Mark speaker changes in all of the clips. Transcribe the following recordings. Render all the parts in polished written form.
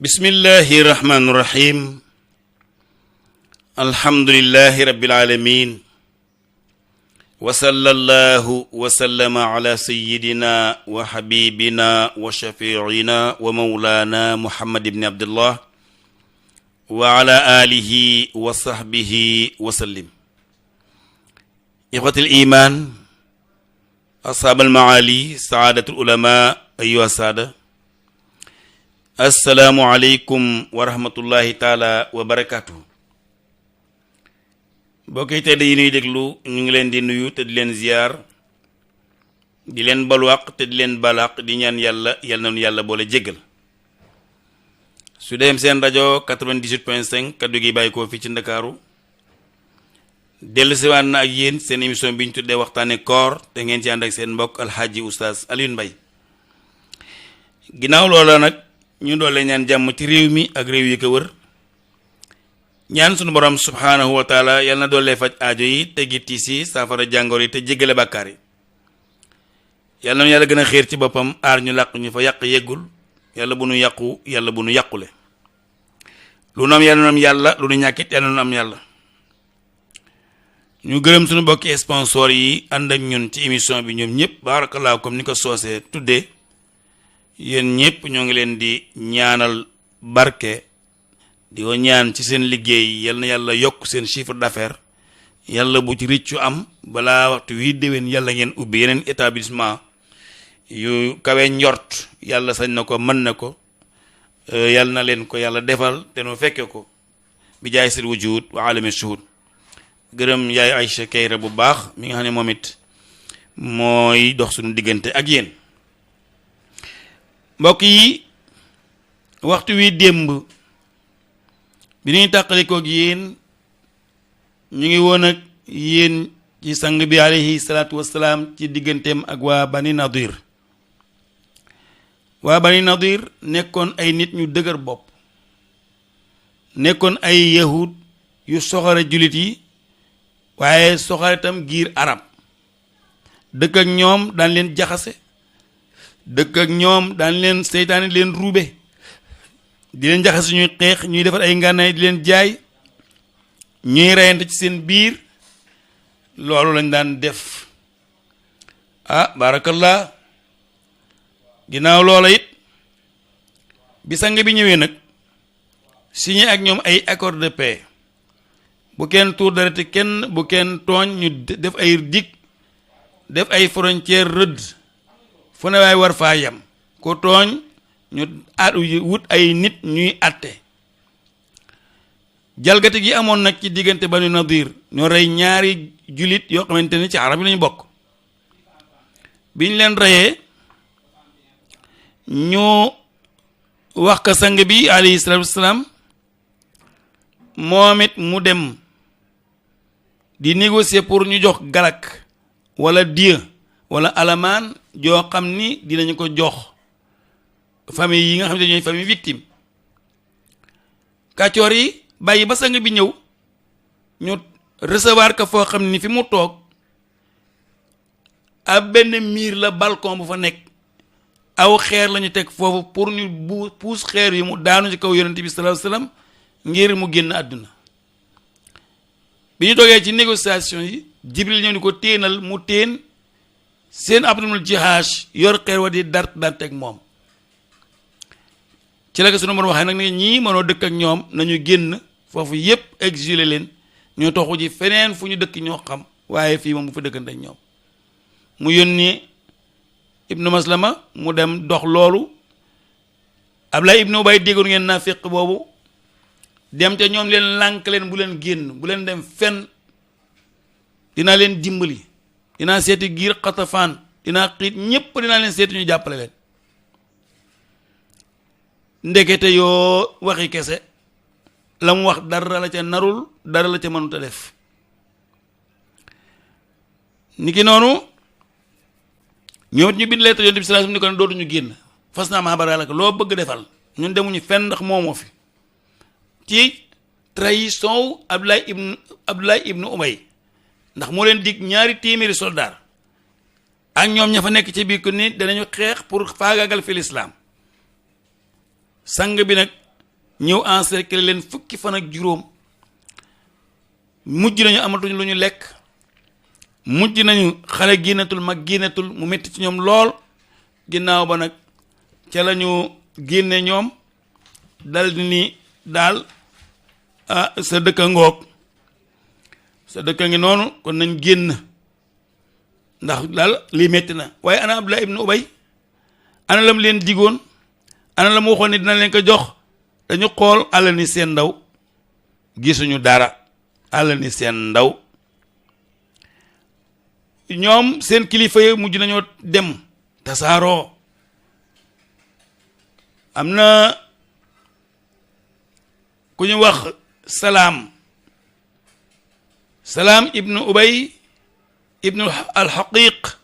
Speaker 1: bismillahi rahmaani rahim alhamdulillahi rabbil alamin wa sallallahu wa sallama ala sayyidina wa habibina wa shafiina wa mawlana muhammad ibn abdullah wa ala alihi wa sahbihi wa sallim. ikhwatul iman, ashabal maali, saadatul ulama, ayyuha saada, assalaamu aleykum wa rahmatullahi taala wa barakaatu. mbokk yi tedd yi nuy déglu ñu ngi leen di nuyu te di leen ziyaar, di leen balwaq te di leen balaq, di ñaan yàlla yal na nu yàlla boole jéggal. su dem seen rajo 98.5 kaddu gi bàyyi ko fii ci ndakaaru dellu siwaat na ak yéen seen émission bi ñu tuddee waxtaane koor te ngeen ci ànd ak seen mbokk alxaaji oustaz Alioune Mbaye. ginnaaw loola nag ñu doole ñaan jàmm ci réew mi ak réew yi ko wër, ñaan sunu borom subhaanahu wa taala yal na doole faj aajo yi teggi tiis yi, saafara jàngoor yi te jéggale bàkkaar yi. yal na yàlla gën a xiir ci boppam, aar ñu làq ñu fa yàq yeggul, yàlla bu nu yàqu, yàlla bu nu yàqule. lu nu am yàlla nu am yàlla, lu nu ñàkkit yàlla nu am yàlla. ñu gërëm sunu bokki sponsor yi ànd ak ñun ci émission bi ñoom ñëpp baarakallaa, comme ni ko soosee tuddee. yéen ñëpp ñoo ngi leen di ñaanal barke, di ko ñaan ci seen liggéey, yal na yàlla yokk seen chiffre d'affaires, yàlla bu ci riccu am, balaa waxtu wii déwén yàlla ngeen ubbi yeneen établissement yu kawe njort. yàlla sañ na ko, mën na ko, yàlla na leen ko yàlla defal te nu fekke ko bi jaay sil wujud wa alami shuhud. gërëm yaay Aïcha Kayra bu baax mi nga xam ne moom it mooy dox suñu diggante ak yéen. mbokk yi, waxtu wi démb bi ñuy tàqalikoog yéen ñu ngi woon ak yéen ci sang bi alayhi salaatu wassalaam ci digganteem ak waa Bani Nadir. waa Bani Nadir nekkoon ay nit ñu dëgër bopp, nekkoon ay yahud yu soxare jullit yi, waaye soxare tam giir arab. dëkk ak ñoom daan leen jaxase, dëkk ak ñoom daan leen seytaane di leen ruube, di leen jaxase ñuy xeex, ñuy defar ay ngànnaay di leen jaay, ñuy reyante ci seen biir. loolu lañ daan def. barakallah. ginnaaw loola it bi sang bi ñëwee nag signé ak ñoom ay accord de paix, bu kenn tuur dereti kenn, bu kenn tooñ, ñu def ay dig, def ay frontière rëdd fu ne waay war faa yem. ko tooñ ñu wut ay nit ñuy àtte. jalgati gi amoon nag ci diggante Banu Nadir, ñoo rey ñaari julit yoo xamante ni ci arab yi lañu bokk. biñ leen reyee ñu wax ka sang bi alayhi salaatu wassalaam, moom it mu dem di négocier pour ñu jox galak wala diya wala alamaan joo xam ni dinañu ko jox famille yi nga xam ne ñooy famille victime. kàccoor yi bàyyi ba sang bi ñëw, ñu recevoir ka foo xam ni fi mu toog ab benn miir la, balcon bu fa nekk, aw xeer lañu teg foofu pour ñu puus xeer yi mu daanu ci kaw yonent bi sallallahu alayhi wasallam ngir mu génn àdduna. bi ñu toogee ci négociation yi, Jibril ñëw ni ko téenal, mu téen seen abdumul jihaaj yor xeer wa di dart ak moom. ci la ko sunu mën waxee nag ne ñii mënoo dëkk ak ñoom, nañu génn foofu yépp, exilé leen, ñoo toxu ji feneen fu ñu dëkk ñoo xam, waaye fii moom bu fa dëkkante ak ñoom. mu yónni Ibnu Maslama mu dem dox loolu. Abdullah ibnu Ubay déggoon ngeen naa féq boobu, dem ca ñoom leen lànk leen, bu leen génn, bu leen dem fenn, dinaa leen dimbali, dinaa seeti giir Xatafaan, dinaa xiit ñépp, dinaa leen seeti ñu jàppale leen. ndekete yoo waxi kese, la mu wax dara la ca narul, dara la ca mënut a def. niki noonu ñoom it ñu bind lettre Yonent bi sallallahu alayhi wasallam ni ko dootuñu génn, fas naa maa baral ak loo bëgg defal, ñun demuñu fenn ndax moomoo fi. ci trahison wu Abdullah ibnu Ubay, ndax moo leen dig ñaari téeméeri soldat ak ñoom ña fa nekk ci biir ko ni danañu xeex pour faagaagal fi lislaam. sang bi nag ñëw encercler leen fukki fan ak juróom mujj nañu amatuñu lu ñu lekk mujj nañu xale génnatul mag génnatul mu metti ci ñoom lool ginnaaw ba nag ca la ñu génne ñoom dal di ni daal sa dëkk a ngoog sa dëkk a ngi noonu kon nañ génn ndax daal lii metti na waaye ana Abdullah ibn Ubay ana lam leen digoon ana la mu waxoon ni dina leen ko jox dañu xool àll ni seen ndaw gisuñu dara àll ni seen ndaw ñoom seen kilifa yi mujj nañoo dem tasaaroo am na ku ñu wax salaam ibnu ubay ibnu alxaqiq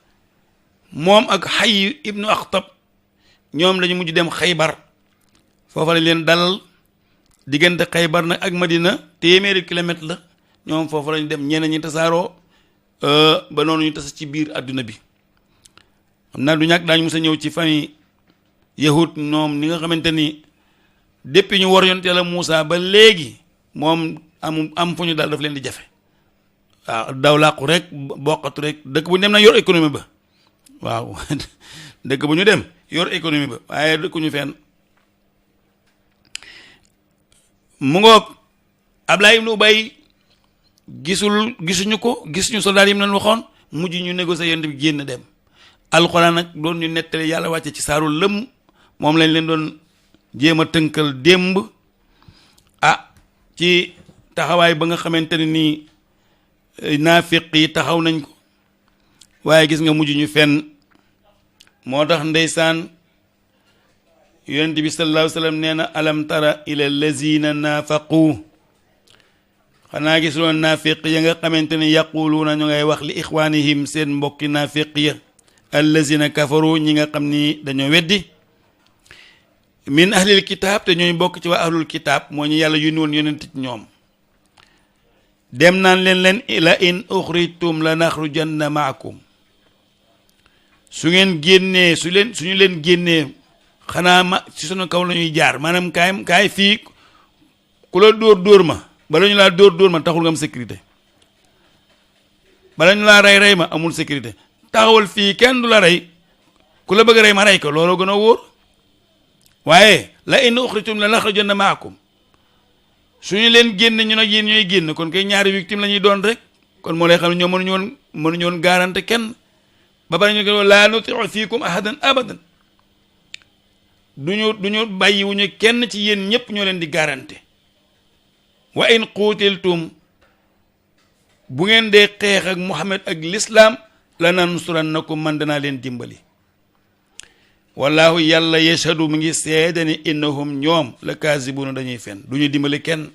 Speaker 1: moom ak xay ibnu axtab ñoom lañu mujj dem xaybar foofa lañ leen dalal diggante xaybar nag ak madina téeméeri kilomètre la ñoom foofa lañu dem ñeneen ñi tasaaroo ba noonu ñu tas ci biir àdduna bi xam naa du ñàkk daañu mës a ñëw ci famille yahud ñoom ni nga xamante ni depuis ñu war yonent Yàlla Muusa ba léegi moom am fu ñu daal daf leen di jafe waaw daw làqu rek bokkatu rek dëkk bu ñu dem na yor économie ba waaw dëkk bu ñu dem yor économie ba waaye dëkkuñu fenn mu ngoog Abdullah ibn Ubay gisuñu soldat yi mu leen waxoon mujj ñu négocier yonent bi génn dem alxuraan nag doon ñu nettali yàlla wàcce ci saaru lëm moom lañ leen doon jéem a tënkal démb ci taxawaay ba nga xamante ne nii naafiq yi taxaw nañ ko waaye gis nga mujj ñu fenn moo tax ndeysaan yonent bi sallallahu alayhi wa sallam nee na alam tara ila lazina naafaqu xanaa gis loon naafiq ya nga xamante ne yaquluuna ñu ngay wax li ixwaanihim seen mbokki naafiq ya allazina kafaru ñi nga xam ni dañoo weddi min ahlil kitaab te ñooy bokk ci waa ahlul kitaab moo ñu yàlla yónni woon yonent ci ñoom dem naan leen la in uxrijtum la naxrujanna maakum su ngeen génnee suñu leen génnee xanaa ma ci sunu kaw la ñuy jaar maanaam kaay fii ku la dóor ma bala ñu laa dóor ma taxul nga am sécurité bala ñu laa rey ma amul sécurité taxawal fii kenn du la rey ku la bëgg rey ma rey ko looloo gën a wóor waaye la in uxrijtum la naxrujanna maakum suñu leen génn ñu nag yéen ñooy génn kon kay ñaari victime la ñuy doon rek kon moo lay xam ne ñoom mënuñu woon garanti kenn ba pare ñu ko laa nutiu fiikum ahadan abadan duñu bàyyiwuñu kenn ci yéen ñëpp ñoo leen di garanti wa in quutiltum bu ngeen dee xeex ak Muhammad ak l'islam la nansurannakum man danaa leen dimbali wallahu yàlla yashhadu mu ngi seede ni innahum ñoom la kaasibuuna dañuy fen du ñu dimbali kenn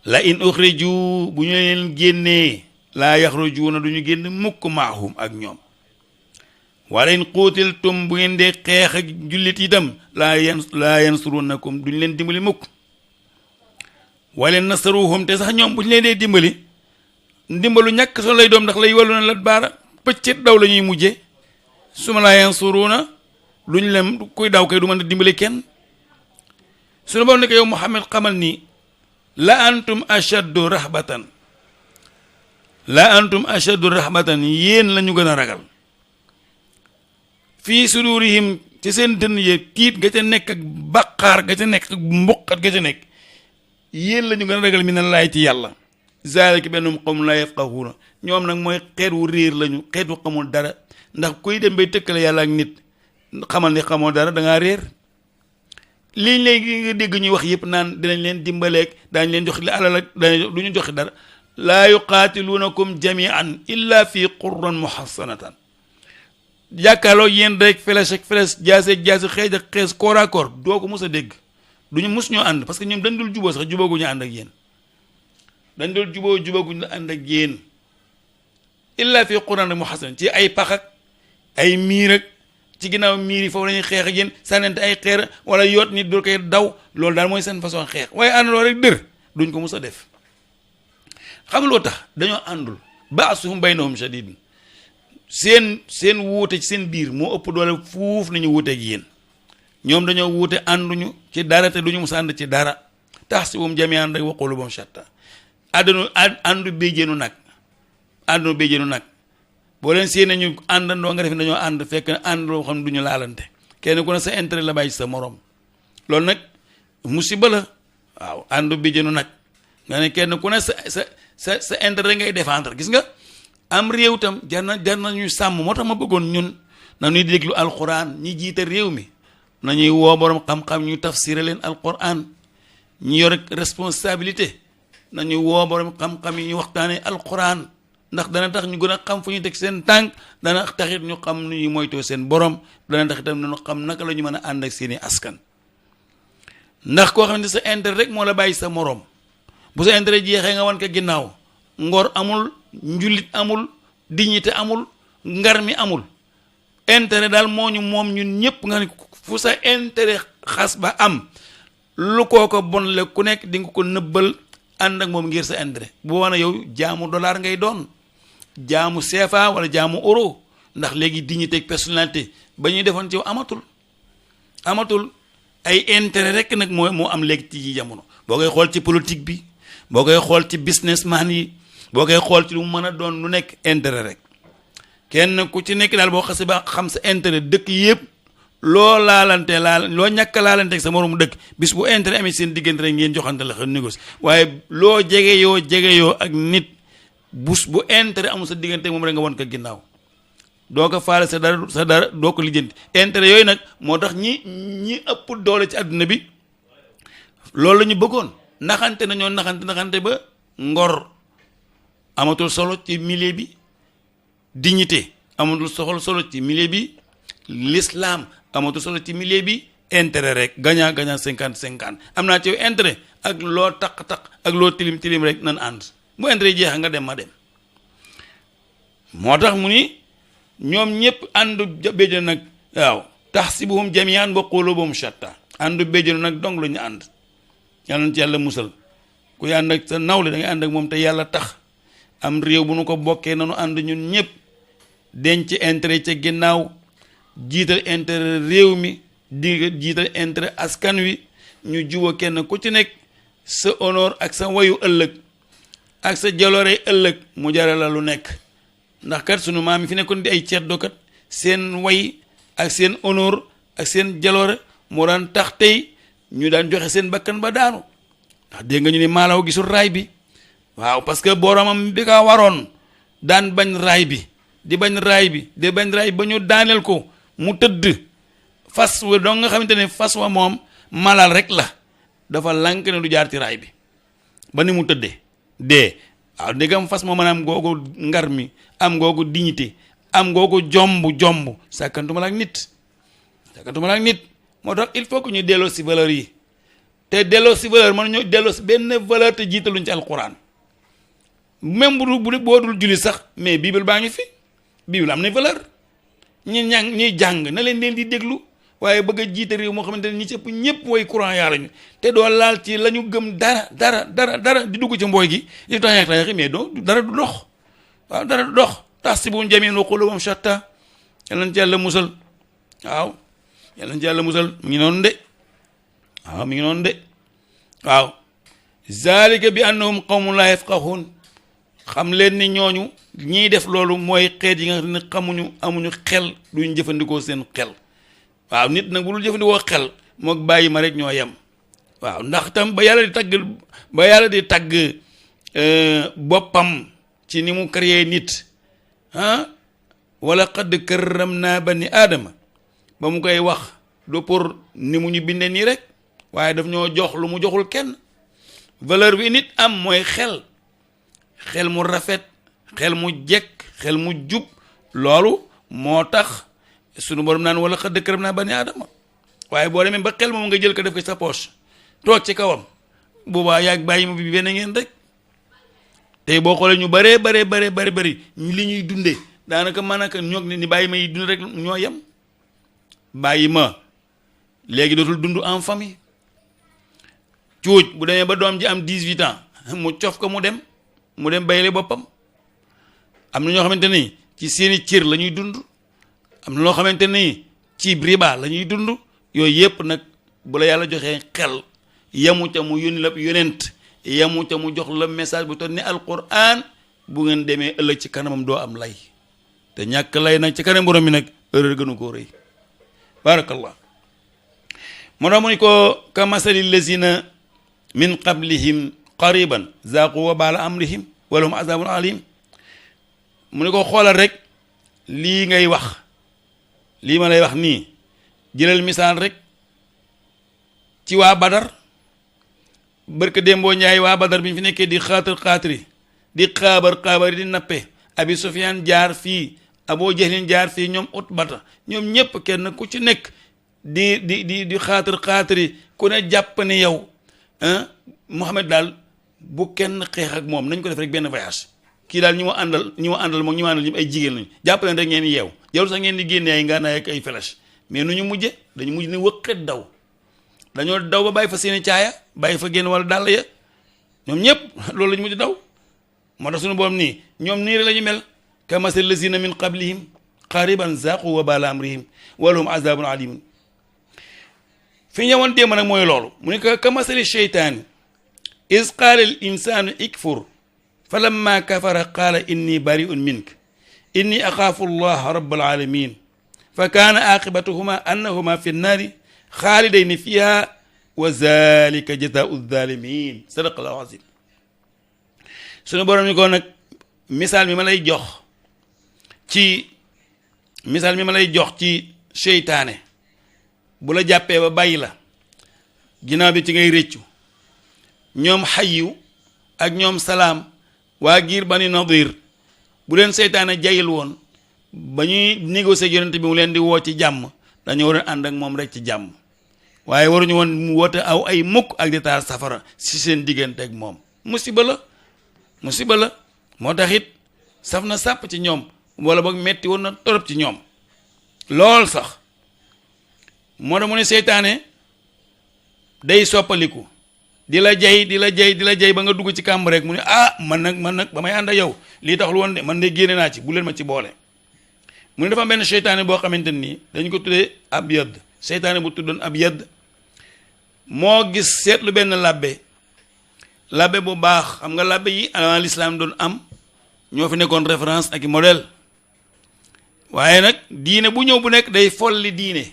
Speaker 1: la in uxriju bu ñu leen génnee laa yaxrujuuna du ñu génn mukk maahum ak ñoom wala in quutiltum bu ngeen dee xeex ak jullit itam laa yansurunakum du ñu leen dimbali mukk wala nasaruhum te sax ñoom bu ñu leen dee dimbali ndimbalu ñàkk soo lay doom ndax lay wàllu na la baara pëccet daw la ñuy mujje suma laa yansuruna duñ leen kuy daw kay du mën a dimbali kenn suñu borom ne ko yow Muhammad xamal ni la antum ashaddu rahbatan yéen la ñu gën a ragal fii sudurihim ci seen dënn ye tiit ga ca nekk ak baqaar ga ca nekk ak mbuqat ga ca nekk yéen la ñu gën a ragal minallahi ci yàlla zaalika bi annahum qawmun laa yafqahuuna ñoom nag mooy xeet wu réer lañu xeet wu xamul dara ndax kuy dem bay tëkkale yàlla ak nit xamal ni xamoo dara da ngaa réer lii léegi nga dégg ñuy wax yëpp naan dinañ leen dimbaleeg daañ leen jox li alal ak du ñu joxe dara laa yuqaatiluunakum jamian illa fi qurran muhassanatan jàkkaarloo yéen rek flèche ak flèche jaase xeej ak xees corps à corps doo ko mus a dégg duñu mus ñoo ànd parce que ñoom dañ dul juboo sax jubooguñu ànd ak yéen dañ dul jubooguñu ànd ak yéen illa fi qurran muhassan ci ay pax ak ay miir ak ci ginnaaw miir yi foofu lañuy xeex ak yéen sànnante ay xeer wala yoot nit doo koy daw loolu daal mooy seen façon xeex waaye àndaloo rek dër duñ ko mus a def xam loo tax dañoo àndul baasuhum baynahum shadid seen wuute ci seen biir moo ëpp doole fuuf nañu wuuteeg yéen ñoom dañoo wuute ànduñu ci dara te duñu mus ànd ci dara tahsabuhum jamii'an rek wa quluubuhum shattaa àndu béjjéenu nag boo leen séenee ñu àndandoo nga def dañoo ànd fekk àndoo xam ne duñu laalante kenn ku ne sa intérêt la bàyyi sa morom loolu nag musiba la waaw àndu béjjéenu nag nga ne kenn ku ne sa intérêt ngay défendre gis nga am réew tam jar na ñuy sàmm moo tax ma bëggoon ñun na ñuy déglu alquran ñi jiite réew mi nañuy woo borom xam-xam ñu tafsiré leen alquran ñi yor responsabilité nañuy woo borom xam-xam yi ñu waxtaanee alquran ndax dana tax ñu gën a xam fu ñu teg seen tànk dana taxit ñu xam nu ñuy moytoo seen borom dana tax itam ñu xam naka la ñu mën a ànd ak seeni askan ndax koo xam ne sa intérêt rek moo la bàyyi sa morom bu sa intérêt jeexee nga wan ko ginnaaw ngor amul njullit amul dignité amul ngar mi amul intérêt daal moo ñu moom ñun ñëpp nga ne fu sa intérêt xas ba am lu kooko bon le ku nekk di nga ko nëbbal ànd ak moom ngir sa intérêt bu wane yow jaamu dollar ngay doon jaamu CFA wala jaamu euro ndax léegi dignité ak personnalité ba ñuy defoon ci yow amatul ay intérêt rek nag moo am léegi ci jamono boo koy xool ci politique bi boo koy xool ci businessman yi boo koy xool ci lu mu mën a doon lu nekk intérêt rek kenn ku ci nekk daal boo xasee ba xam sa intérêt dëkk yëpp loo ñàkk laalante ak sa moromu dëkk bis bu intérêt amee seen diggante rek ngeen joxante la xam négocie waaye loo jegeyoo ak nit bus bu intérêt amul sa diggante moom rek nga won ko ginnaaw doo ko faale sa dara doo ko lijjanti intérêt yooyu nag moo tax ñi ëpp doole ci àdduna bi loolu la ñu bëggoon naxante ba ngor amatul solo ci milieu bi dignité amatul solo ci milieu bi l'islam amatul solo ci milieu bi intérêt rek gagnant 50-50 am naa ci yow intérêt ak loo taq ak loo tilim rek nan ànd bu intérêt jeex nga dem ma dem moo tax mu ni ñoom ñëpp àndu béjjéen nag waaw tahsibuhum jamii'an wa quluubuhum shattaa àndu béjjéen nag dong lu ñu ànd yàlla na ci yàlla musal ku ànd ak sa nawle da ngay ànd ak moom te yàlla tax am réew bu nu ko bokkee nanu ànd ñun ñëpp denc intérêt ca ginnaaw jiital intérêt réew mi jiital intérêt askan wi ñu juboo kenn ku ci nekk sa honneur ak sa wayu ëllëg ak sa jaloore ëllëg mu jare la lu nekk ndax kat sunu maam yi fi nekkoon di ay ceddokat seen way ak seen honneur ak seen jaloore moo daan tax tey ñu daan joxe seen bakkan ba daanu ndax dégg nga ñu ni maalaw gisul raay bi waaw parce que boromam bi ka waroon daan bañ raay bi di bañ raay bi ba ñu daaneel ko mu tëdd fas wa doo nga xamante ne fas wa moom malal rek la dafa lànk ne du jaar ci raay bi ba ni mu tëddee dee waaw ndegam fas moo mën a am googu ngar mi am googu dignité am googu jomb sàkkantuma la ak nit moo tax il faut que ñu delloo si valeur yi te delloo si valeur man ñu delloo si benn valeur te jiitaluñ ci alquran même bu boo dul julli sax mais bible baa ngi fi bible am na valeur ñuy jàng na leen di déglu waaye bëgg a jiite réew moo xamante ne ñi ci ëpp ñëpp way courant yaa lañu te doo laal ci la ñu gëm dara di dugg ci mbooy gi di tayax mais dara du dox waaw dara du dox tahsibuhum jamii'an wa quluubuhum shattaa yàlla na ci yàlla musal waaw yàlla na ci yàlla musal mi ngi noonu de waaw zalika bi annahum qawmun laa yafqahuun xam leen ni ñooñu ñiy def loolu mooy xeet yi nga xam ne amuñu xel duñ jëfandikoo seen xel waaw nit nag bu dul jëfandikoo xel mook bàyyi ma rek ñoo yem waaw ndax tam ba yàlla di tagg boppam ci ni mu créé nit wala qad karramna bani aadama ba mu koy wax du pour ni mu ñu bindee nii rek waaye daf ñoo jox lu mu joxul kenn valeur bi nit am mooy xel mu rafet xel mu jekk xel mu jub loolu moo tax sunu borom naan wala qad karramna bani aadama waaye boo demee ba xel moom nga jël ko def ko sa poche toog ci kawam boobaa yaag bàyyi ma bi benn ngeen rek tey boo xoolee ñu bari li ñuy dundee daanaka maanaka ñoog ni bàyyi ma yi dund rek ñoo yem bàyyi ma léegi dootul dund en famille cuuj bu demee ba doom ji am 18 ans mu cof ko mu dem bayle boppam am na ñoo xamante ni ci seeni cër la ñuy dund am na loo xamante ni ci riba la ñuy dund yooyu yépp nag bu la yàlla joxee xel yamu ca mu yónni la yonent yamu ca mu jox la message bu toll ni alquran bu ngeen demee ëllëg ci kanamam doo am lay te ñàkk lay nag ci kanam borom mi nag erreur gënu koo rëy barakallah moo tax mu ni ko ka masali lazina min qablihim qariban zaaqu wabaala amrihim walahum azabun alim mu ni ko xoolal rek lii ngay wax lii ma lay wax nii jëlal misaal rek ci waa badar barka démboo ñaay waa badar bi ñu fi nekkee di xaatari di xaabar di nappe abi sufyaan jaar fii aboo jahlin jaar fii ñoom utbata ñoom ñépp kenn ku ci nekk di xaatari ku ne jàpp ne yow Muhammad daal bu kenn xeex ak moom nañ ko def rek benn voyage kii daal ñi ma àndal moom ñi ma àndal ñëpp ay jigéen lañu jàpp leen rek ngeen yeew jarul sax ngeen di génne ay ngànnaay ak ay flèche mais nu ñu mujje dañu mujj ne wëqet daw dañoo daw ba bàyyi fa seeni caaya bàyyi fa génn wala dàll ya ñoom ñëpp loolu la ñu mujj daw moo tax suñu borom nii ñoom nii rek la ñu mel ka masal lazina min qablihim qariban zaaqu wabaala amrihim walahum azabun alim fi ñëwoon démb nag mooy loolu mu ne ka masali sheytaani is qaala al insaanu ikfur fa lamma kafara qaala inni bariun mink inni axaafu llaha rabbal alamin fa kaana aqibatuhuma annahuma fi nnaari xaalidayni fiha wa zalika jazaau zalimin sadaqallahu azim suñu borom ni ko nag misaal mi ma lay jox ci seytaane bu la jàppee ba bàyyi la ginnaaw bi ci ngay réccu ñoom xayu ak ñoom salaam waa giir bani nadir bu leen seytaane jayil woon ba ñuy négocier yonent bi mu leen di woo ci jàmm dañoo waroon ànd ak moom rek ci jàmm waaye waruñu woon mu woote aw ay mukk ak di taal safara si seen diggante ak moom musiba la moo tax it saf na sàpp ci ñoom wala boog metti woon na torop ci ñoom lool sax moo tax mu ne seytaane day soppaliku di la jay ba nga dugg ci kàmb rek mu ne man nag ba may ànd ak yow lii taxul woon de man de génne naa ci bu leen ma ci boole mu ne dafa am benn seytaane boo xamante nii dañ ko tuddee ab yadd seytaane bu tuddoon ab yadd moo gis seetlu benn labbe bu baax xam nga labbe yi avant l'islam doon am ñoo fi nekkoon référence ak modèle waaye nag diine bu ñëw bu nekk day folli diine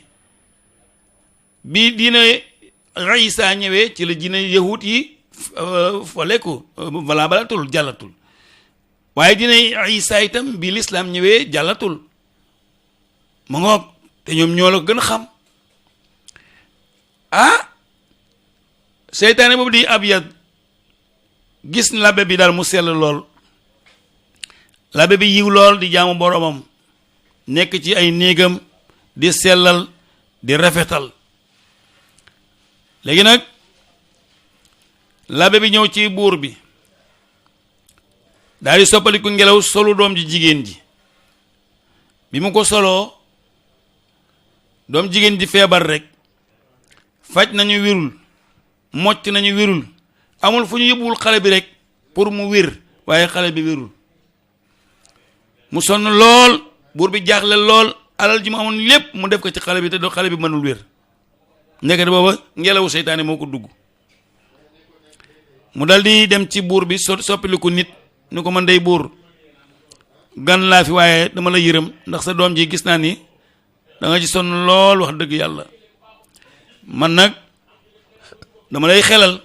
Speaker 1: bi diine Isa ñëwee ci la diine yahut yi folleku balaa balatul jàllatul waaye diine Isa itam bi l'islam ñëwee jàllatul ma ngoog te ñoom ñoo la gën a xam seytaane boobu di ab yad gis labbe bi daal mu sell lool labbe bi yiw lool di jaamu boromam nekk ci ay néegam di sellal di rafetal léegi nag labbe bi ñëw ci buur bi daal di soppaliku ngelaw solu doom ji jigéen ji bi mu ko soloo doom jigéen ji feebar rek faj nañu wirul mocc nañu wirul amul fu ñu yóbbuwul xale bi rek pour mu wir waaye xale bi wirul mu sonn lool buur bi jaaxle lool alal ji mu amoon lépp mu def ko ci xale bi te doo xale bi mënul wér ndekete booba ngelawu seytaane moo ko dugg mu dal di dem ci buur bi soppiliku nit ni ko man day buur gan laa fi waaye dama la yërëm ndax sa doom ji gis naa ni da nga ci sonn lool wax dëgg yàlla man nag dama lay xelal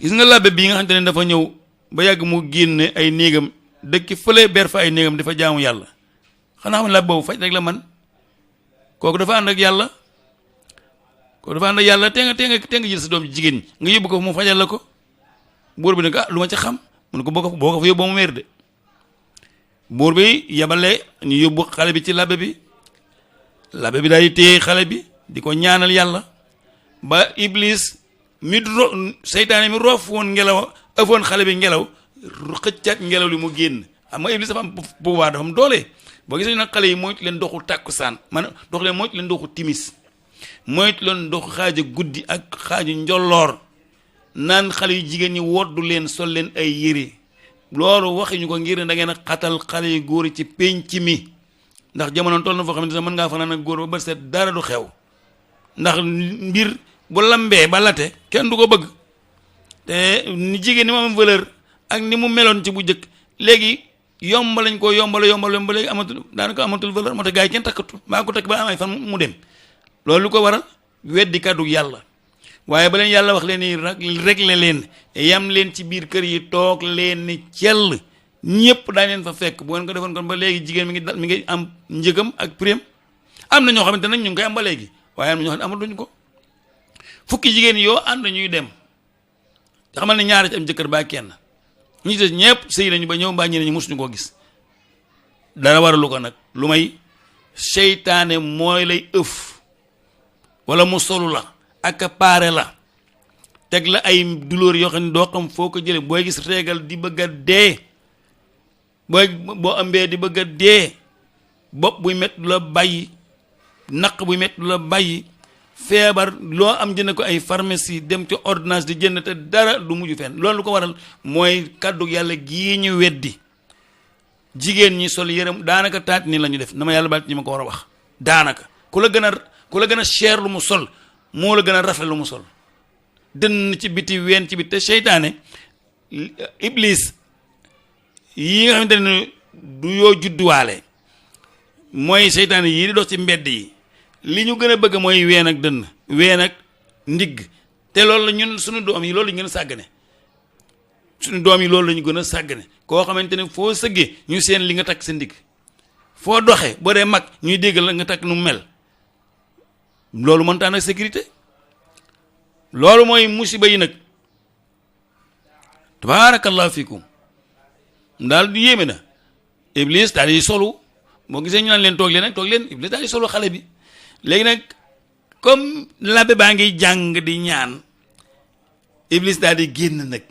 Speaker 1: gis nga labbe bii nga xamante ne dafa ñëw ba yàgg mu génne ay néegam dëkk fële ber fa ay néegam dafa jaamu yàlla xanaa xam ne labbe boobu faj rek la man kooku dafa ànd ak yàlla te nga jël sa doom jigéen nga yóbbu ko mu fajal la ko buur bi nag lu ma ci xam mu ne ko boo ko fa yóbbu mu wér de buur bi yabale ñu yóbbu xale bi ci labbe bi daal di téye xale bi di ko ñaanal yàlla ba iblis mi seytaane mi roof woon ngelaw ëffoon xale bi ngelaw xëccaat ngelaw li mu génn xam nga iblis dafa am pouvoir dafa am doole boo gisee nag xale yi moytu leen doxu tàkkusaan man dox leen moytu leen doxu timis moytu leen doxu xaaja guddi ak xaaju njolloor naan xale yu jigéen ñi woddu leen sol leen ay yére loolu waxuñu ko ngir ne da ngeen a xatal xale yu góor yi ci pénc mi ndax jamono toll na foo xam ne mën ngaa fanaan ak góor ba bët set dara du xew ndax mbir bu lambee ba late kenn du ko bëgg te ni jigéen ni mu am valeur ak ni mu meloon ci bu njëkk léegi yomb lañ ko yombal ba léegi amatul daanaka amatul valeur moo tax gars yi kenn takkatul maa ko takk ba amay fan mu dem loolu lu ko waral weddi kàddu yàlla waaye ba leen yàlla wax leen ni réglé leen yam leen ci biir kër yi toog leen ni cell ñëpp daañ leen fa fekk bu ngeen ko defoon kon ba léegi jigéen mi ngi am njëgam ak prime am na ñoo xamante nag ñu ngi koy am ba léegi waaye am na ñoo xam ne amatuñ ko fukki jigéen yoo ànd ñuy dem te xamal ne ñaari ci am jëkkër baa kenn ñi des ñëpp sëy nañu ba ñëw mbaa ñeneen ñi mosuñu koo gis dara waralu ko nag lu may seytaane mooy lay ëf wala mu solu la ak paare la teg la ay douleur yoo xam ne doo xam foo ko jële booy gis régal di bëgg a dee boo ëmbee di bëgg a dee bopp buy métti du la bàyyi naq buy métti du la bàyyi feebar loo am jënd ko ay pharmacie dem ci ordonnance di jënd te dara du mujj fenn loolu lu ko waral mooy kàddu yàlla gii ñu weddi jigéen ñi sol yërëm daanaka taat nii la ñu def na ma yàlla baal ñi ma ko war a wax daanaka ku la gën a cher lu mu sol moo la gën a rafet lu mu sol dënn ci biti ween ci biti te seytaane iblis yi nga xamante ne du yoo judduwaale mooy seytaane yii di dox ci mbedd yi li ñu gën a bëgg mooy ween ak dënn ween ak ndigg te loolu la ñun suñu doom yi loolu la ñu gën a sàggane suñu doom yi loolu la ñu gën a sàggane koo xamante ne foo sëggee ñu seen li nga takk sa ndigg foo doxee boo dee mag ñuy dégg la nga takk nu mel loolu mëntaan ak sécurité loolu mooy musiba yi nag tabaarakallahu fiikum daal du yéeme na iblis daal di solu moo gisee ñu naan leen toog leen iblis daal di solu xale bi léegi nag comme labbe baa ngi jàng di ñaan iblis daal di génn nag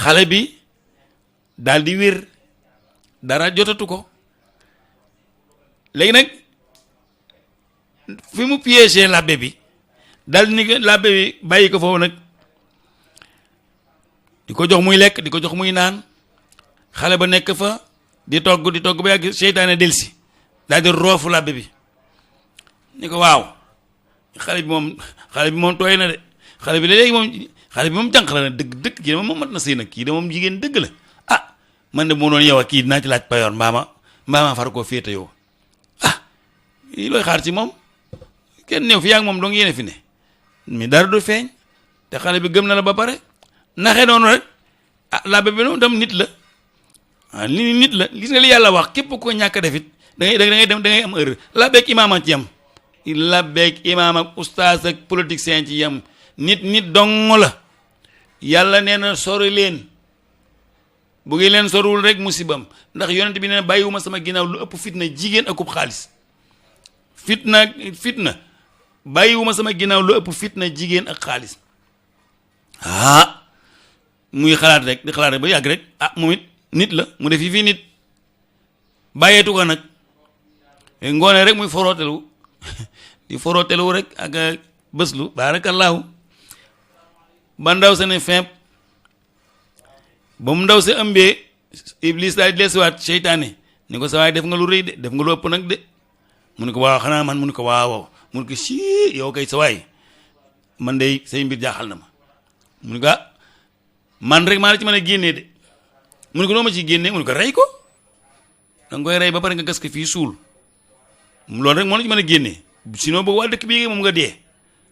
Speaker 1: xale bi daal di wér dara jotatu ko léegi nag fi mu piégé labbe bi daal ni labbe bi bàyyi ko foofu nag di ko jox muy lekk di ko jox muy naan xale ba nekk fa di togg ba yàgg seytaane delsi daal di roofu labbe bi ni ko waaw xale bi moom tooy na de xale bi léegi moom jànq la na dëgg kii de moom mat na sëy nag kii de moom jigéen dëgg la ah man de moo doon yow ak kii dinaa ci laaj payoor mbaama far koo féete yow lii looy xaar ci moom kenn néew fi yaa ngi moom dong yéene fi ne mais dara du feeñ te xale bi gëm na la ba pare naxee noonu rek labbe bi noonu tam nit la li nit la gis nga li yàlla wax képp ko ñàkk def it da ngay am erreur labbeeg imaam a ci yem labbeeg imaam ak ustaas ak politicien ci yem nit dong la yàlla nee na sori leen bu ngi leen soriwul rek musibam ndax yonent bi nee na bàyyiwuma sama ginnaaw lu ëpp fitna jigéen akub xaalis fitna bàyyiwuma sama ginnaaw lu ëpp fitna jigéen ak xaalis muy xalaat rek di xalaat rek ba yàgg rek moom it nit la mu def fii nit bàyyeetu ko nag ngoone rek muy forootelu di forootelu rek ak bëslu baarakallaahu ba ndaw sa ne femp ba mu ndaw sa ëmbee iblis daal di leesiwaat seytaane ni ko sa waay def nga lu rëy de def nga lu ëpp nag de mu ne ko waaw xanaa man mu ne ko waaw mu ne ko sii yow kay sa waay man de say mbir jaaxal na ma mu ne ko man rek maa la ci mën a génnee de mu ne ko noo ma ciy génnee mu ne ko rey ko da nga koy rey ba pare nga gas ko fii suul loolu rek moo la ci mën a génnee sinon boobu waa dëkk bii moom nga dee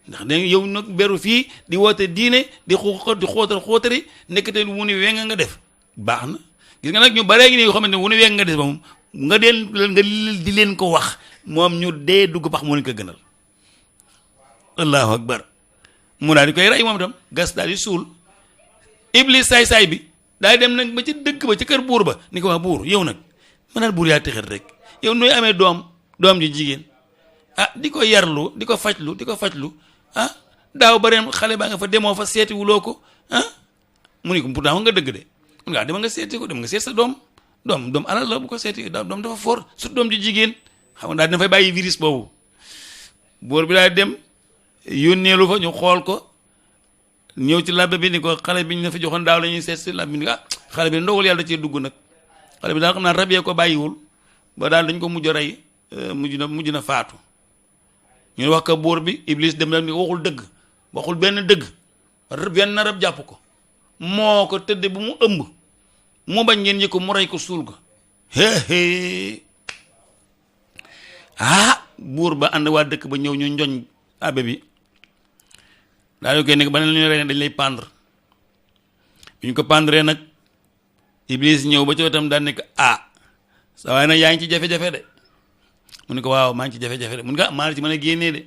Speaker 1: ndax da yow nag beru fii di woote diine di xóotari nekkate wu ni wenga nga def baax na gis nga nag ñu baree ngi ne yoo xamante ne wu ni wenga nga def moom nga di leen ko wax moom ñu dee dugg pax moo leen ko gënal allahu akbar mu daal di koy rey moom itam gas daal di suul iblis saay-saay bi daal dem nag ba ci dëkk ba ci kër buur ba ni ko wax buur yow nag ma naan buur yaa texet rek yow nooy amee doom ji jigéen di ko yarlu di ko fajlu daaw ba ren xale baa nga fa demoo fa seeti wuloo ko mu ni ko pourtant nga dëgg de mun ngaa dema nga seeti ko dem nga seet sa doom alal la bu ko seeti doom dafa fort surtout doom ji jigéen xam nga daal dina fay bàyyi virus boobu buur bi daal dem yónneelu fa ñu xool ko ñëw ci labbe bi ni ko xale bi ñu la fi joxoon daaw la ñuy seet si labbe bi ni ko xale bi ndogal yàlla da cee dugg nag xale bi daal xam naa rab yee ko bàyyiwul ba daal dañ ko mujj a rey mujj na faatu ñu wax ko buur bi. Iblis dem ni waxul dëgg, waxul benn dëgg, benn rab jàpp ko, moo ko tëdd bu mu ëmb, mu bañ ngeen yëg ko mu rey ko suul ko. Buur ba ànd waa dëkk ba ñëw ñu njoñ abe bi daal di koy nekk ba ne la ñu rey dañ lay pendre. bu ñu ko pendre nag Iblis ñëw ba ci wetam daan nekk sa waaye nag yaa ngi ci jafe-jafe de. mu ne ko waaw maa ngi ci jafe-jafe de mu ne ko maa la ci mën a génnee de.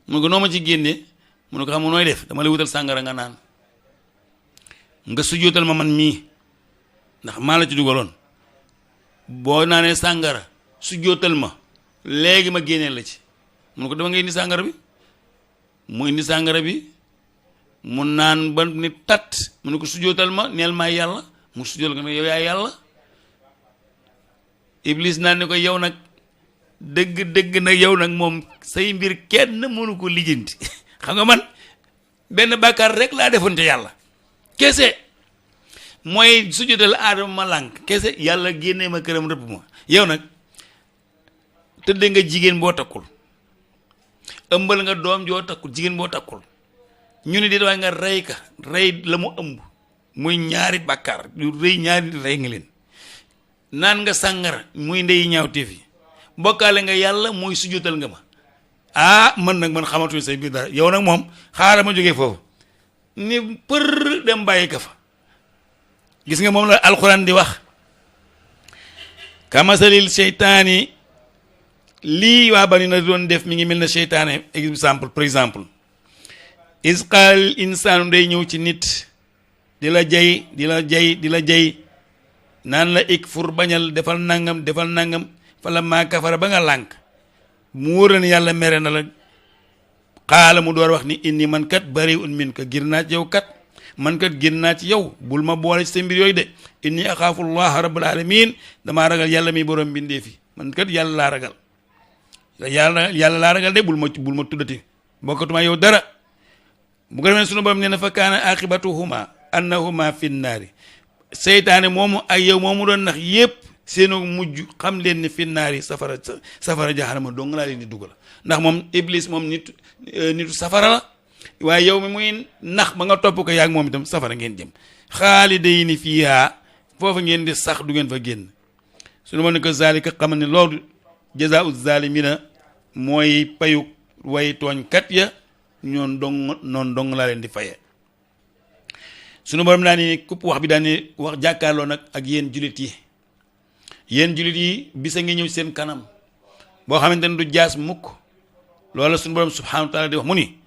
Speaker 1: mu ne ko noo ma ci génnee mu ne ko xam nga nooy def, dama lay wutal sàngara nga naan, nga sujjóotal ma man mii ndax maa la ci dugaloon, boo naanee sàngara sujjóotal ma léegi ma génneel la ci. mu ne ko dama nga indi sàngara bi. mu indi sàngara bi mu naan ba ni tat. mu ne ko sujjóotal ma neel maay yàlla. mu sujjóotal ko ne yow yaay yàlla. Iblis naan ne ko yow nag dëgg nag yow nag moom say mbir kenn mënu ko lijjanti. xam nga man benn bàkkaar rek laa defoon te yàlla kese, mooy sujjóotal Aadama ma lànk kese, yàlla génnee ma këram rëbb ma. yow nag tëdd nga jigéen boo takkul, ëmbal nga doom joo takkul, jigéen boo takkul, ñu ne di waaye nga rey ka, rey la mu ëmb, muy ñaari bàkkaar yu rëy, ñaari rey nga leen. naan nga sàngara muy ndey ñaawteef yi, bokkaale nga yàlla muy sujjóotal nga ma. man xamatuñu say biir dara. yow nag moom xaaral ma jógee foofu ni për dem bàyyi ka fa. gis nga moom la alxuraan di wax kamasalil seytaani, lii waa bani na doon def mi ngi mel na seytaane. par exemple is qaal insaanu day ñëw ci nit di la jay naan la ikfur bañal, defal nangam fa la maa kafara ba nga lànk, mu wóor ne yàlla mere na la. xaala mu door wax ni inni man kat bari'un minka, gir naa ci yow kat, man kat gir naa ci yow, bul ma boole ci sa mbir yooyu de. inni axaafu llaha rabbal alamin, damaa ragal yàlla mi borom bindee fi, man kat yàlla laa ragal, yàlla laa ragal de, bul ma tuddati, bokkatuma yow dara. bu ko defee sunu borom nee na fa kaana aqibatuhuma annahuma fi nnaari, seytaane moomu ak yow moomu doon nax yépp seenu mujj xam leen ni fi naari, safara jahanama dong laa leen di dugal. ndax moom Iblis moom nitu safara la, waaye yow mi muy nax ba nga topp ko yaag moom itam safara ngeen jëm, xaalidayni fiihaa, foofu ngeen di sax du ngeen fa génn. sunu ma ne ko zalika xamal ne loolu jazaa'u zaalimina, mooy payu way tooñkat ya, noonu dong laa leen di faye. sunu borom daa ni kupp wax bi daa ni wax jàkkaarloo nag ak yéen jullit yi bisa ngi ñëw seen kanam boo xamante ne du jaas mukk. loola sunu borom subhanahu wa taala di wax mu ni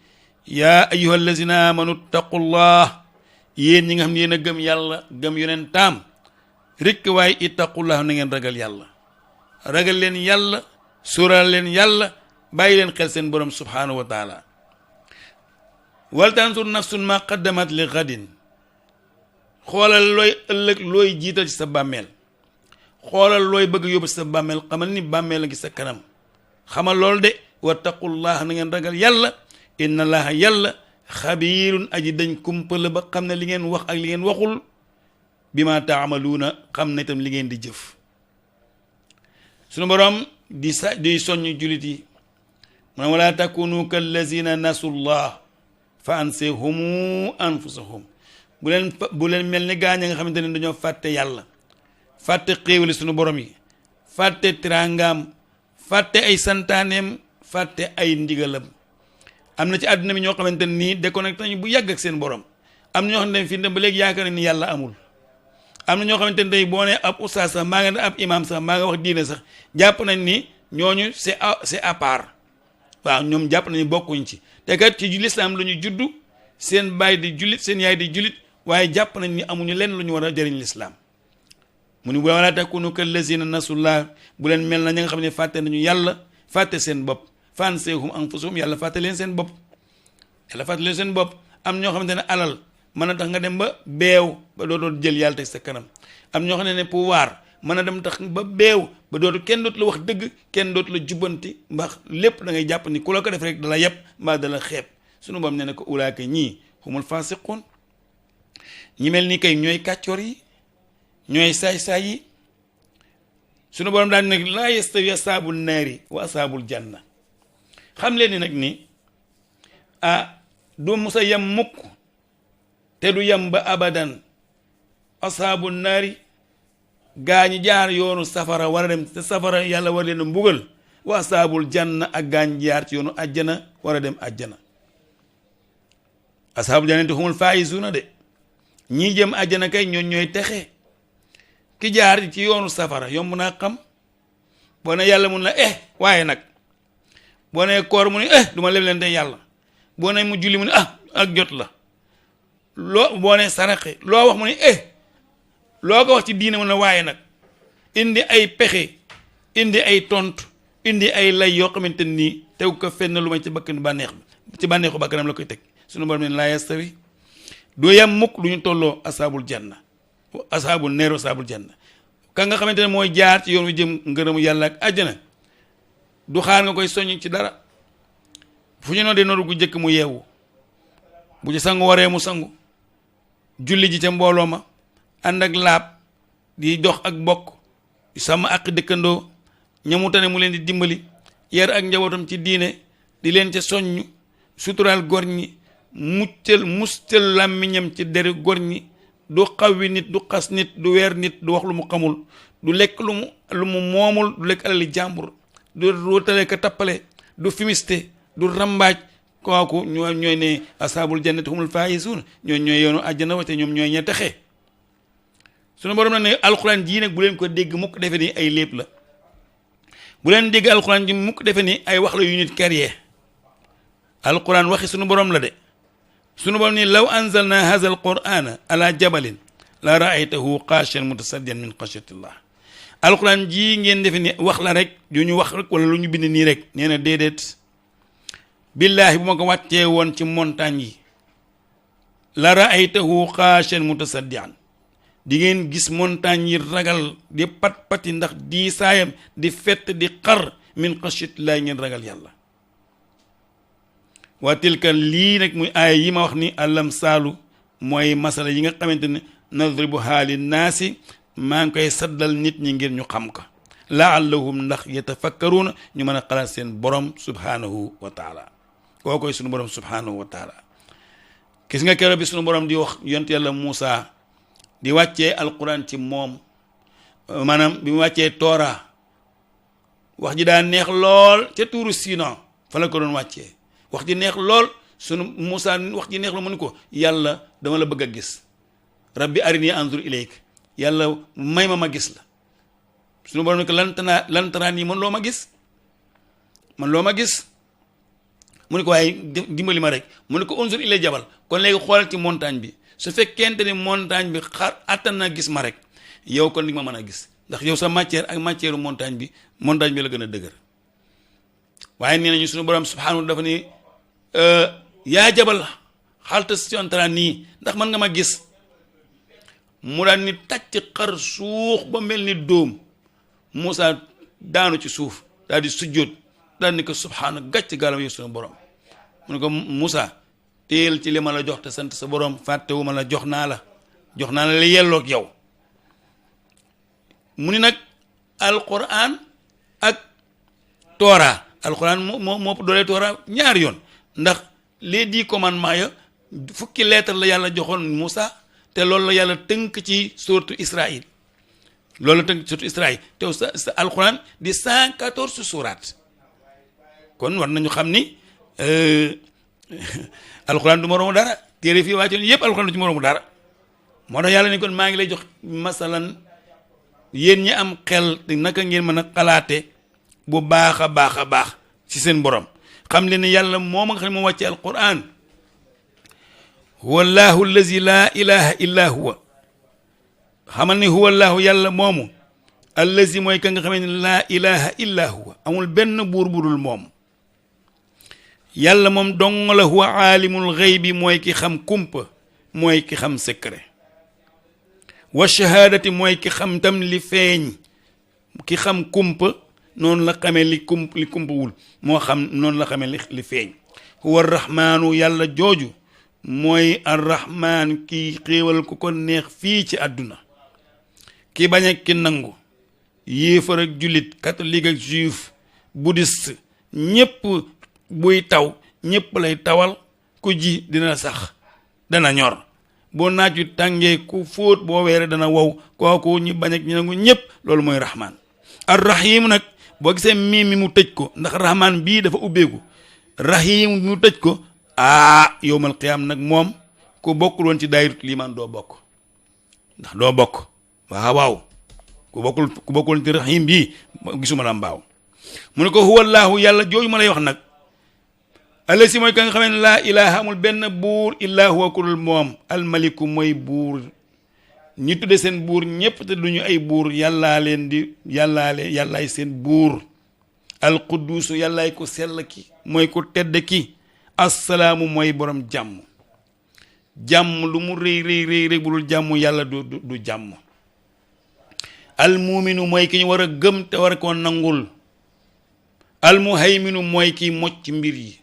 Speaker 1: yaa ayyuha allazina amanu ittaqullah, yéen ñi nga xam ne yéen a gëm yàlla gëm yonentam rikk waaye ittaqullah, na ngeen ragal yàlla, ragal leen yàlla, sóoraal leen yàlla, bàyyi leen xel seen borom subhanahu wa taala. wal tansur nafsun ma qaddamat li gadin, xoolal looy ëllëg looy jiital ci sa bàmmeel, xoolal looy bëgg yóbbu ci sa bàmmeel, xamal ni bàmmeel a ngi sa kanam. xamal loolu de, wattaqullah, na ngeen ragal yàlla, inna allaha yàlla xabiirun aji dañ kumpala ba xam ne li ngeen wax ak li ngeen waxul, bi ma taamaluuna, xam ne itam li ngeen di jëf. sunu borom di soññ jullit yi mu ne wala takunu kallazina nasullah fa ansehumu anfusahum, bu leen mel ni gaañ a nga xamante ne dañoo fàtte yàlla, fàtte xéewali sunu borom yi, fàtte tiraangaam, fàtte ay santaaneem, fàtte ay ndigalam. am na ci àdduna bi ñoo xamante ne nii déconnecté nañu bu yàgg ak seen borom. am na ñoo xamante ne fii ba léegi yaakaar ni yàlla amul. am na ñoo xamante ne tey boo nee ab oustaz sax maa nga ne ab imam sax maa nga wax diine sax jàpp nañ ni ñooñu c'est à part. waaw ñoom jàpp nañu bokkuñ ci te kat ci lislaam la ñu juddu, seen baay di jullit, seen yaay di jullit, waaye jàpp nañ ni amuñu lenn lu ñu war a jëriñ lislaam. mu ni wala takunu kallazina nasullah, bu leen mel na ñi nga xam ne fàtte nañu yàlla, fàtte seen bopp, fansehum anfusahum, yàlla fàtte leen seen bopp. yàlla fàtte leen seen bopp. am ñoo xamante ne alal mën a tax nga dem ba beew ba dootoo jël yàlla teg sa kanam. am ñoo xam ne pouvoir mën a dem tax ba beew ba dootu kenn dootu la wax dëgg, kenn dootu la jubbanti, mbax lépp da ngay jàpp ni ku la ko def rek dala yeb mbaa dala xeeb. sunu boom ne ko ulaaka ñii humul fasiqun, ñi mel ni kay ñooy kàccoor yi, ñooy saay-saay yi. sunu borom daan nag laa yastawi asaabul naari wa asaabul janna, xam leen ni nag ni du musa yam mukk te du yam ba abadan asaabu naari gaañi jaar yoonu safara war a dem te safara yàlla war leen mbugal wa asaabul janna ak gaañ jaar ci yoonu ajjana war a dem ajjana asaabul jannati humul faaizuuna de ñii jëm ajjana kay ñoon ñooy texe ki jaar ci yoonu safara yomb naa xam boo ne yàlla mun na waaye nag boo ne koor mu ni du ma leb leen de yàlla boo ne mu julli mu ni ak jot la loo boo ne saraxe loo wax mu ni loo ko wax ci diine mu ne waaye nag indi ay pexe indi ay tontu indi ay lay yoo xamante nii tegu ko fenn lu may ci bakkan bànneex bi ci bànneexu bakkanam la koy teg sunu borom ne laa yastawi du yam mukk du ñu tolloo asaabul janna asaabul neeru asaabul janna ka nga xamante ne mooy jaar ci yoon wi jëm ngërëmu yàlla ak àjjana du xaar nga koy soññ ci dara fu ñu noo dee nooru gu njëkk mu yeewu bu ci sangu waree mu sangu julli ji ca mbooloo ma ànd ak laab di dox ak bokk di sàmm ak dëkkandoo ñamutane mu leen di dimbali yar ak njabootam ci diine di leen ca soññ suturaal gor ñi mustal làmmiñam ci deri gor ñi du xawwi nit du xas nit du weer nit du wax lu mu xamul du lekk lu mu moomul du lekk alali jàmbur du rootale ka tappale du fimiste du rambaaj kooku ñooy ne asaabul jannati humul faaizuun ñooy yoonu àjjana wate ñoom ñooy ña texe sunu borom na ne alxuraan jii nag bu leen ko dégg mukk defe ni ay léeb la bu leen dégg alxuraan ji mukk defe ni ay wax la yu nit créé alxuraan waxi sunu borom la de sunu borom ni law anzalna hadha alqur'ana ala jabalin la ra'aytahu xaashi'an mutasaddian min xashyatillah alxuraan jii ngeen defe ni wax la rek yu ñu wax rek wala lu ñu bind nii rek nee na déedéet billaahi bu ma ko wàccee woon ci montagne yi la ra'aytahu xaashi'an mutasaddian di ngeen gis montagne yi ragal di pat-pati ndax di saayam di fett di xar min xashyatillah ngeen ragal yàlla waa tilka lii nag muy aaya yi ma wax ni alam saalu mooy masala yi nga xamante ne nadribu haali naasi maa ngi koy saddal nit ñi ngir ñu xam ko laallahum ndax yatafakkaruuna ñu mën a xalaat seen borom subhanahu wa taala koo koy sunu borom subhanahu wa taala gis nga keroog bi sunu borom di wax yont yàlla Muusa di wàccee alquran ci moom maanaam bi mu wàccee toora wax ji daa neex lool ca tuuru Siina fa la ko doon wàccee wax ji neex lool sunu Muusa wax ji neex la mu ni ko yàlla dama la bëgg a gis rabbi arini anzur ilayk yàlla may ma gis la sunu borom ne ko lan taraan yi man loo ma gis mu ne ko waaye dimbali ma rek mu ne ko unzur ilay jabal kon léegi xoolal ci montagne bi su fekkente ni montagne bi attan na gis ma rek yow kon di ma mën a gis ndax yow sa matière ak matière montagne bi la gën a dëgër waaye nee nañu sunu borom subhanahu dafa ni yaa jabal xalta si taraan nii ndax mën nga ma gis mu daan ni tàcc xar suux ba mel ni dóom Muusa daanu ci suuf daal di sujjóot daal ni ko subhaana gàcc gaalam yow sunu borom mu ne ko Muusa téel ci li ma la jox te sant sa borom fàttewu ma la jox naa la li yelloog yow mu ni nag alquran ak toora alquran moo doolee toora ñaari yoon ndax les 10 commandements ya fukki lettre la yàlla joxoon Muusa te loolu la yàlla tënk ci sourate Israël te sa alquran di 114 suuraat kon war nañu xam ni alquran du moroomu dara téere fii wàccoon yépp alquran du ci moroomu dara moo tax yàlla ni kon maa ngi lay jox masalan yéen ñi am xel te naka ngeen mën a xalaate bu baax a baax ci seen borom xam leen ni yàlla moom nga xam ne moo wàcce alquran huwa allahu allazi laa ilaha illa huwa xamal ni huwa allahu yàlla moomu allazi mooy ka nga xamee ne laa ilaha illa huwa amul benn buur budul moom yàlla moom dong la huwa aalimul xaybi mooy ki xam kumpa mooy ki xam secret wa shahaadati mooy ki xam tam li feeñ ki xam kumpa noonu la xamee li kumpawul moo xam noonu la xamee li feeñ huwa arrahmaanu yàlla jooju mooy arrahmaan ki xéewal ku ko neex fii ci àdduna ki bañ ak ki nangu yéefar ak jullit catholique ak juif bouddhiste ñépp buy taw ñépp lay tawal ku ji dina sax dana ñor boo naaj wi tàngee ku fóot boo weere dana wow kooku ñi bañ ak ñi nangu ñépp loolu mooy rahman ar-rahim nag boo gisee miim mi mu tëj ko ndax rahman bii dafa ubbeeku rahim mu tëj ko yowmal qiyaam nag moom ku bokkul woon ci daayirut liimaan doo bokk ndax doo bokk waaw ku bokkul woon ci rahim bii gisuma la mbaaw mu ne ko huwallaahu yàlla jooju ma lay wax nag allasi mooy ka nga xamee ne laa ilaha amul benn buur illaa huwa kulul moom almaliku mooy buur ñi tudde seen buur ñépp te duñu ay buur yàllaay seen buur alquduusu yàllaay ko sell ki mooy ko tedd ki assalaamu mooy borom jàmm lu mu rëy bu dul jàmm yàlla du jàmm almuuminu mooy ki ñu war a gëm te war koo nangul almuhayminu mooy ki mocc mbir yi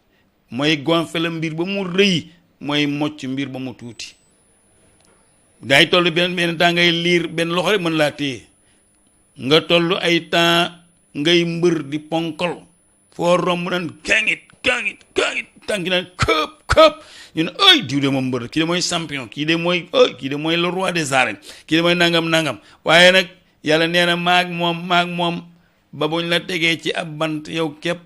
Speaker 1: mooy gonfale mbir ba mu rëy mooy mocc mbir ba mu tuuti day toll benn temps ngay liir benn loxo rek mën laa téye nga toll ay temps ngay mbër di ponkol foo romb naan kaangit tànki naan këp ñu ne ay diw de moom mbër kii de mooy champion kii de mooy le roi des arènes kii de mooy nangam waaye nag yàlla nee na maag moom ba buñ la tegee ci ab bant yow képp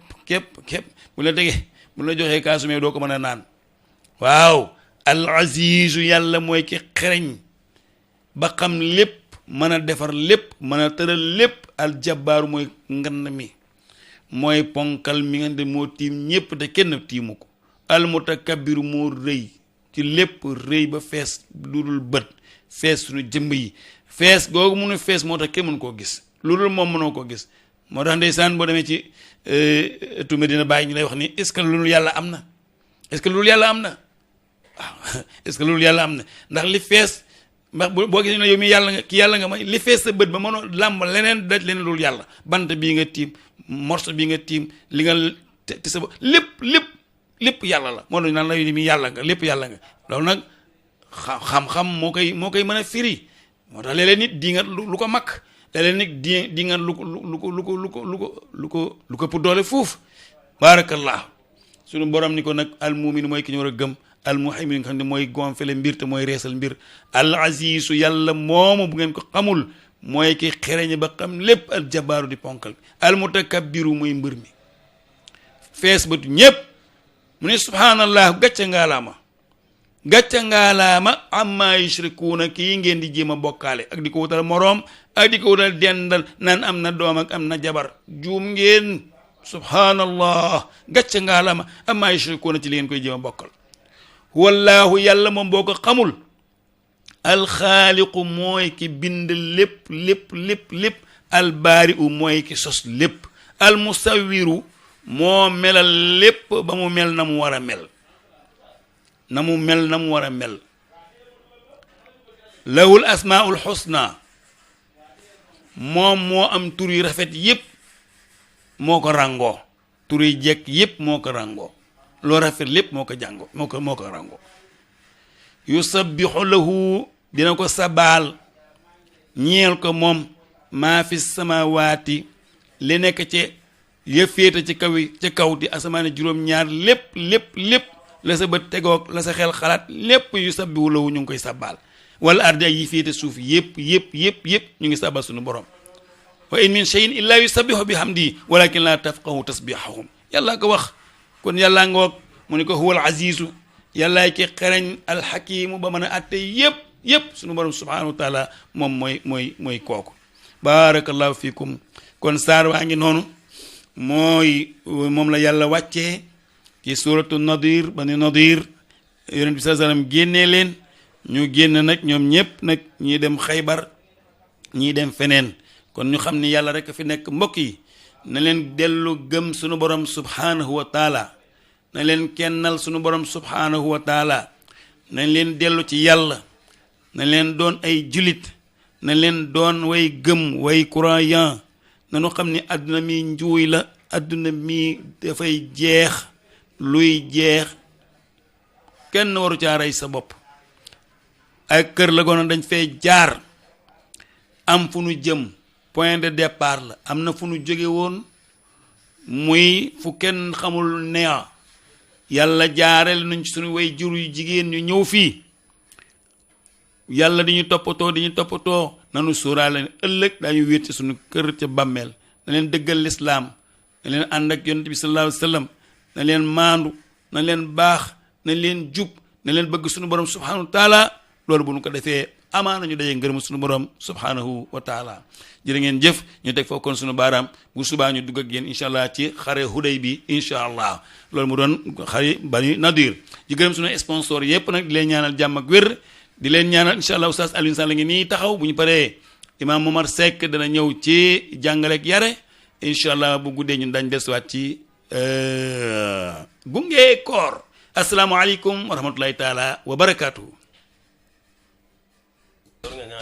Speaker 1: buñ la tegee buñ la joxee kaasu meew doo ko mën a naan waaw al azizu yàlla mooy ki xereñ ba xam lépp mën a defar lépp mën a tëral lépp al jabbaaru mooy ngan mi mooy ponkal mi nga de moo tiim ñépp te kenn tiimu ko al mutakabbiru moo rëy ci lépp rëy ba fees lu dul bët fees suñu jëmb yi fees googu mënu fees moo tax kenn mënu koo gis lu dul moom mënoo koo gis moo tax ndeysaan boo demee ci tu Medina Baye ñu lay wax ni est-ce que loolu yàlla am na est-ce que loolu yàlla am na waaw est-ce que loolu yàlla am na ndax li fees ndax boo gisee ne yow mi yàlla nga ki yàlla nga may li fees sa bët ba mënoo làmb leneen daj leneen loolu yàlla bant bii nga tiim morso bii nga tiim li nga te sa lépp yàlla la moo tax naan la yow mi yàlla nga lépp yàlla nga loolu nag xam-xam moo koy mën a firi moo tax léeg-léeg nit di nga lu ko mag léeg-léeg nit di nga lu ko pour doole foofu baarakallah sunu borom ni ko nag almumin mooy ki ñu war a gëm almuhaymin nga xam ne mooy gonfale mbir te mooy reesal mbir al azizu yàlla moomu bu ngeen ko xamul mooy ki xereñ ba xam lépp al jabaaru di ponkal al mutakabbiru mooy mbër mi fees batu ñépp mu ne subhanallah gàcca ngaalaama amma yushrikuuna kii ngeen di jéem a bokkaale ak di ko wutal moroom ak di ko wutal dendal naan am na doom ak am na jabar juum ngeen subhanallah gàcca ngaalaama amma yushrikuuna ci li ngeen koy jéem a bokkal wallaahu yàlla moom boo ko xamul alxaaliqu mooy ki bind lépp albaari'u mooy ki sos lépp almusawiru moo melal lépp ba mu mel na mu war a mel lahul asmaul xusna moom moo am tur yu rafet yépp moo ko ràngoo tur yu jekk yépp moo ko ràngoo loo rafet lépp moo ko ràngoo yusabbihu lahu dina ko sabaal ñeel ko moom maa fi samawaati li nekk ci yëféeta ci kaw di asamaane juróom-ñaar lépp la sa bët tegoog la sa xel xalaat lépp yu sabbihu lahu ñu ngi koy sabaal wala ardi ak yi féete suuf yépp ñu ngi sabal suñu borom wa in min shay'in illa yusabbihu bihamdi walakin la tafqahu tasbihahum yàlla ko wax kon yàlla ngoog mu ne ko huwal azizu yàllaay ki xereñ alxakimu ba mën a atte yépp suñu borom subhanahu wa taala moom mooy kooku barakallahu fikum kon saar waa ngi noonu moom la yàlla wàccee ci suratu nadir bani nadir yonent bi sallallahu alayhi wasallam génnee leen ñu génn nag ñoom ñépp nag ñii dem xaybar ñii dem feneen kon ñu xam ni yàlla rek fi nekk mbokk yi na leen dellu gëm suñu borom subhanahu wa taala na leen kennal suñu borom subhanahu wa taala nañ leen dellu ci yàlla na leen doon ay julit na leen doon way gëm way croyant nañu xam ni àdduna mi njuuy la àdduna mi dafay jeex luy jeex kenn waru caa rey sa bopp ay kër la goon dañ fay jaar am fu nu jëm point de départ la am na fu nu jóge woon muy fu kenn xamul néant yàlla jaareel nañ ci suñu way jur yu jigéen ñu ñëw fii yàlla di ñu toppatoo nanu suuraale ëllëg daañu wéet ci suñu kër ca bàmmeel na leen dëggal lislaam na leen ànd ak yonent bi sallallahu alayhi wa sallam na leen maandu na leen baax na leen jub na leen bëgg suñu borom subhanahu wa taala loolu bu ñu ko defee amaana ñu daje ngërëm suñu borom subhanahu wa taala jërë ngeen jëf ñu teg foofu kon suñu baaraam bu subaa ñu dugg ak yéen incha allah ci xare Huday bi incha allah loolu mu doon xare Bani Nadir di gërëm suñu sponsor yépp nag di leen ñaanal jàmm ak wér di leen ñaanal incha allah oustaz Alioune Sall la ngi nii taxaw bu ñu paree imam Momar Seck dana ñëw ci jàngale ak yare incha allah bu guddee ñun dañ desuwaat ci gunge koor asalaamaaleykum wa rahmatullahi taala wa barakaatu.